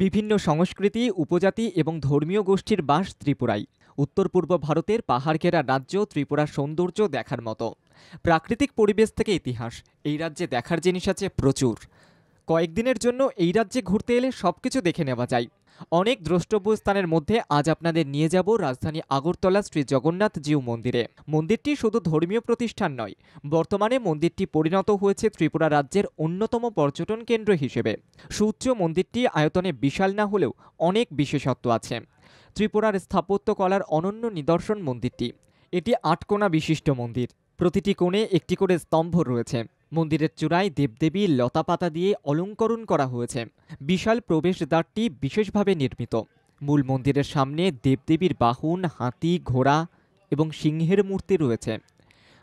বিভিন্ন সংস্কৃতি, উপজাতি এবং ধর্মীয় গোষ্ঠীর বাস ত্রিপুরায়। উত্তর পূর্ব ভারতের পাহাড় ঘেরা রাজ্য ত্রিপুরার সৌন্দর্য দেখার মতো। প্রাকৃতিক পরিবেশ থেকে ইতিহাস, এই রাজ্যে দেখার জিনিস আছে প্রচুর। কয়েকদিনের জন্য এই রাজ্যে ঘুরতে এলে সবকিছু দেখে নেওয়া যায়। অনেক দ্রষ্টব্য স্থানের মধ্যে আজ আপনাদের নিয়ে যাব রাজধানী আগরতলা শ্রী জগন্নাথ জিউ মন্দিরে। মন্দিরটি শুধু ধর্মীয় প্রতিষ্ঠান নয়, বর্তমানে মন্দিরটি পরিণত হয়েছে ত্রিপুরা রাজ্যের অন্যতম পর্যটন কেন্দ্র হিসেবে। সুউচ্চ মন্দিরটি আয়তনে বিশাল না হলেও অনেক বিশেষত্ব আছে। ত্রিপুরার স্থাপত্যকলার অনন্য নিদর্শন মন্দিরটি। এটি ৮ কোণা বিশিষ্ট মন্দির। প্রতিটি কোণে একটি করে স্তম্ভ রয়েছে। মন্দিরের চূড়ায় দেবদেবী লতাপাতা দিয়ে অলঙ্করণ করা হয়েছে। বিশাল প্রবেশদ্বারটি বিশেষভাবে নির্মিত। মূল মন্দিরের সামনে দেবদেবীর বাহন, হাতি, ঘোড়া এবং সিংহের মূর্তি রয়েছে।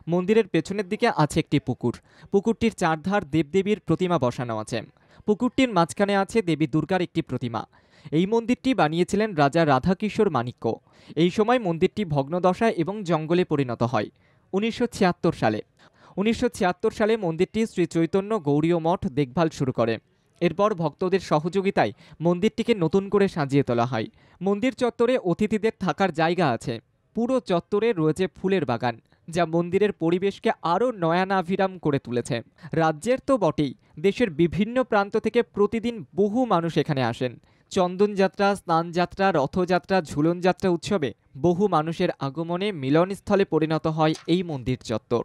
মন্দিরের পেছনের দিকে আছে একটি পুকুর। পুকুরটির চারধার দেবদেবীর প্রতিমা বসানো আছে। পুকুরটির মাঝখানে আছে দেবী দুর্গার একটি প্রতিমা। এই মন্দিরটি বানিয়েছিলেন রাজা রাধাকিশোর মাণিক্য। এই সময় মন্দিরটি ভগ্নদশায় এবং জঙ্গলে পরিণত হয় 1976 সালে। 1976 সালে মন্দিরটি শ্রী চৈতন্য গৌড়ীয় মঠ দেখভাল শুরু করে। এরপর ভক্তদের সহযোগিতায় মন্দিরটিকে নতুন করে সাজিয়ে তোলা হয়। মন্দির চত্বরে অতিথিদের থাকার জায়গা আছে। পুরো চত্বরে রয়েছে ফুলের বাগান, যা মন্দিরের পরিবেশকে আরও নয়নাভিরাম করে তুলেছে। রাজ্যের তো বটেই, দেশের বিভিন্ন প্রান্ত থেকে প্রতিদিন বহু মানুষ এখানে আসেন। চন্দনযাত্রা, স্নানযাত্রা, রথযাত্রা, ঝুলন যাত্রা উৎসবে বহু মানুষের আগমনে মিলনস্থলে পরিণত হয় এই মন্দির চত্বর।